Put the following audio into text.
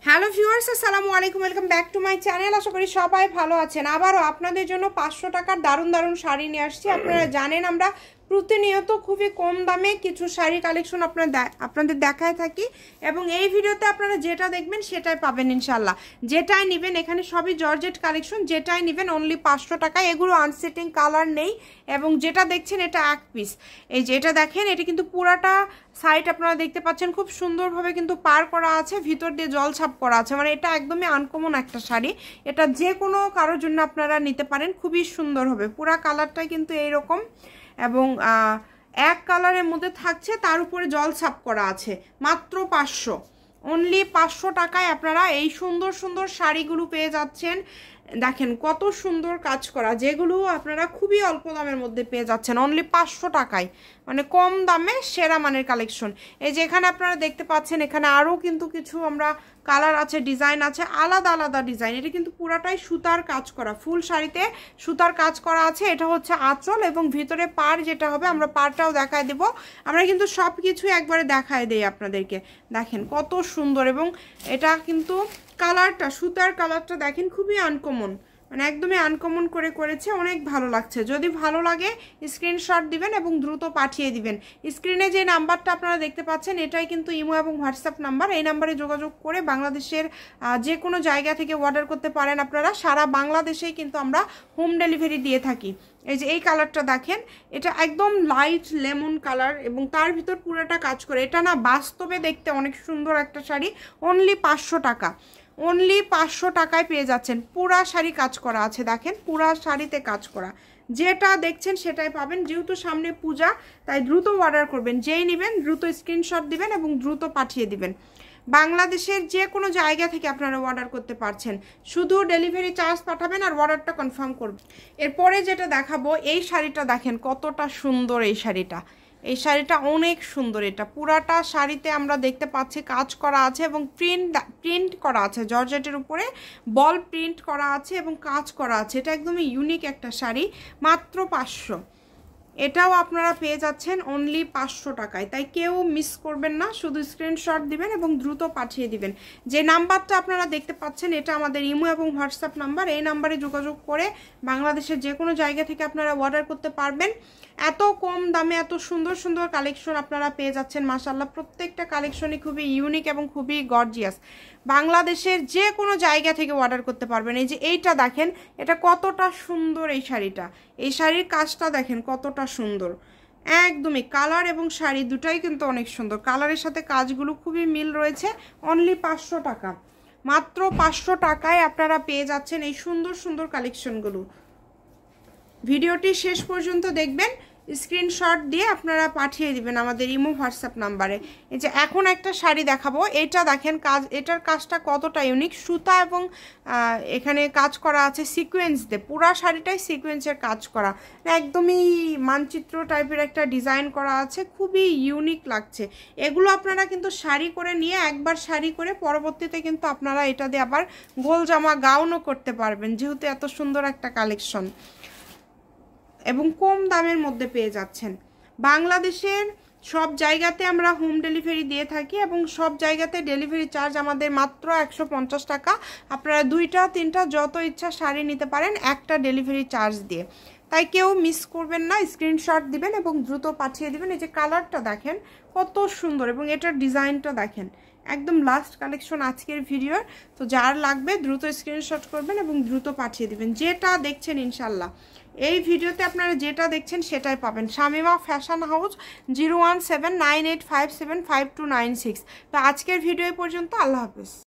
Hello viewers, আসসালামু আলাইকুম, welcome back to my channel. আশা করি সবাই ভালো আছেন। আবারও আপনাদের জন্য 500 টাকার দারুণ দারুণ শাড়ি নিয়ে আসছি। আপনারা জানেন আমরা প্রতিনিয়ত খুবই কম দামে কিছু শাড়ি কালেকশন আপনাদের দেখায় থাকি, এবং এই ভিডিওতে আপনারা যেটা দেখবেন সেটাই পাবেন ইনশাল্লাহ। যেটাই নেবেন, এখানে সবই জর্জেট কালেকশন, যেটাই নেবেন অনলি 500 টাকা। এগুলো আনসেটিং কালার নেই, এবং যেটা দেখছেন এটা এক পিস। এই যে এটা দেখেন, এটা কিন্তু পুরাটা সাইড আপনারা দেখতে পাচ্ছেন খুব সুন্দরভাবে কিন্তু পার করা আছে, ভিতর দিয়ে জল ছাপ করা আছে। মানে এটা একদমই আনকমন একটা শাড়ি, এটা যে কোনো কারোর জন্য আপনারা নিতে পারেন, খুবই সুন্দর হবে। পুরা কালারটাই কিন্তু এইরকম, এবং এক কালারের মধ্যে থাকছে, তার উপরে জল ছাপ করা আছে। মাত্র 500, অনলি 500 টাকায় আপনারা এই সুন্দর সুন্দর শাড়িগুলো পেয়ে যাচ্ছেন। দেখেন কত সুন্দর কাজ করা, যেগুলো আপনারা খুবই অল্প দামের মধ্যে পেয়ে যাচ্ছেন অনলি 500 টাকায়। মানে কম দামে সেরা মানের কালেকশন। এই যে এখানে আপনারা দেখতে পাচ্ছেন, এখানে আরও কিন্তু কিছু আমরা কালার আছে, ডিজাইন আছে, আলাদা আলাদা ডিজাইন। এটা কিন্তু পুরাটাই সুতার কাজ করা, ফুল শাড়িতে সুতার কাজ করা আছে। এটা হচ্ছে আঁচল, এবং ভিতরে পাড় যেটা হবে, আমরা পাড়টাও দেখায় দেব। আমরা কিন্তু সব কিছু একবারে দেখায় দেই আপনাদেরকে। দেখেন কত সুন্দর, এবং এটা কিন্তু কালারটা, সুতার কালারটা দেখেন খুবই আনকমন, মানে একদমই আনকমন করে করেছে, অনেক ভালো লাগছে। যদি ভালো লাগে স্ক্রিনশট দিবেন এবং দ্রুত পাঠিয়ে দিবেন। স্ক্রিনে যে নাম্বারটা আপনারা দেখতে পাচ্ছেন, এটাই কিন্তু ইমো এবং হোয়াটসঅ্যাপ নাম্বার। এই নাম্বারে যোগাযোগ করে বাংলাদেশের যে কোনো জায়গা থেকে অর্ডার করতে পারেন আপনারা। সারা বাংলাদেশেই কিন্তু আমরা হোম ডেলিভারি দিয়ে থাকি। এই যে এই কালারটা দেখেন, এটা একদম লাইট লেমন কালার, এবং তার ভিতর পুরোটা কাজ করে। এটা না বাস্তবে দেখতে অনেক সুন্দর একটা শাড়ি, অনলি 500 টাকা। অনলি 500 টাকায় পেয়ে যাচ্ছেন। পুরা শাড়ি কাজ করা আছে, দেখেন পুরা শাড়িতে কাজ করা। যেটা দেখছেন সেটাই পাবেন। যেহেতু সামনে পূজা, তাই দ্রুত অর্ডার করবেন। যেই নেবেন দ্রুত স্ক্রিনশট দিবেন এবং দ্রুত পাঠিয়ে দিবেন। বাংলাদেশের যে কোনো জায়গা থেকে আপনারা অর্ডার করতে পারছেন, শুধু ডেলিভারি চার্জ পাঠাবেন আর অর্ডারটা কনফার্ম করবেন। এরপরে যেটা দেখাবো, এই শাড়িটা দেখেন কতটা সুন্দর। এই শাড়িটা অনেক সুন্দর। এটা পুরাটা শাড়িতে আমরা দেখতে পাচ্ছি কাজ করা আছে, এবং প্রিন্ট করা আছে, জর্জেটের উপরে বল প্রিন্ট করা আছে এবং কাজ করা আছে। এটা একদমই ইউনিক একটা শাড়ি, মাত্র 500। এটাও আপনারা পেয়ে যাচ্ছেন অনলি 500 টাকায়। তাই কেউ মিস করবেন না, শুধু স্ক্রিনশট দিবেন এবং দ্রুত পাঠিয়ে দিবেন। যে নাম্বারটা আপনারা দেখতে পাচ্ছেন, এটা আমাদের ইমো এবং হোয়াটসঅ্যাপ নাম্বার। এই নাম্বারে যোগাযোগ করে বাংলাদেশের যে কোনো জায়গা থেকে আপনারা অর্ডার করতে পারবেন। এত কম দামে এত সুন্দর সুন্দর কালেকশন আপনারা পেয়ে যাচ্ছেন। মাশাআল্লাহ, প্রত্যেকটা কালেকশনই খুবই ইউনিক এবং খুবই গর্জিয়াস। বাংলাদেশের যে কোনো জায়গা থেকে অর্ডার করতে পারবেন। এই যে এইটা দেখেন, এটা কতটা সুন্দর। এই শাড়ির কাজটা দেখেন কতটা সুন্দর। একদমই কালার এবং শাড়ি দুটাই কিন্তু অনেক সুন্দর। কালারের সাথে কাজগুলো খুবই মিল রয়েছে। অনলি 500 টাকা, মাত্র 500 টাকায় আপনারা পেয়ে যাচ্ছেন এই সুন্দর সুন্দর কালেকশনগুলো। ভিডিওটি শেষ পর্যন্ত দেখবেন, স্ক্রিনশট দিয়ে আপনারা পাঠিয়ে দিবেন আমাদের ইমো হোয়াটসঅ্যাপ নাম্বারে। এই যে এখন একটা শাড়ি দেখাবো, এটা দেখেন কাজ, এটার কাজটা কতটা ইউনিক। সুতা এবং এখানে কাজ করা আছে সিকোয়েন্স দিয়ে, পুরা শাড়িটাই সিকোয়েন্সের কাজ করা, একদমই মানচিত্র টাইপের একটা ডিজাইন করা আছে, খুবই ইউনিক লাগছে। এগুলো আপনারা কিন্তু শাড়ি করে নিয়ে, একবার শাড়ি করে পরবর্তীতে কিন্তু আপনারা এটা দিয়ে আবার গোল জামা গাউনও করতে পারবেন, যেহেতু এত সুন্দর একটা কালেকশন এবং কম দামের মধ্যে পেয়ে যাচ্ছেন। বাংলাদেশের সব জায়গাতে আমরা হোম ডেলিভারি দিয়ে থাকি, এবং সব জায়গাতে ডেলিভারি চার্জ আমাদের মাত্র 150 টাকা। আপনারা 2টা 3টা যত ইচ্ছা শাড়ি নিতে পারেন একটা ডেলিভারি চার্জ দিয়ে। তাই কেউ মিস করবেন না, স্ক্রিনশট দিবেন এবং দ্রুত পাঠিয়ে দিবেন। এই যে কালারটা দেখেন কত সুন্দর, এবং এটার ডিজাইনটা দেখেন, একদম লাস্ট কালেকশন আজকের ভিডিওর। তো যার লাগবে দ্রুত স্ক্রিনশট করবেন এবং দ্রুত পাঠিয়ে দিবেন। যেটা দেখছেন ইনশাল্লাহ এই ভিডিওতে আপনারা যেটা দেখছেন সেটাই পাবেন। Shamima fashion house, 01798575296। তো আজকের ভিডিও পর্যন্ত, আল্লাহ হাফেজ।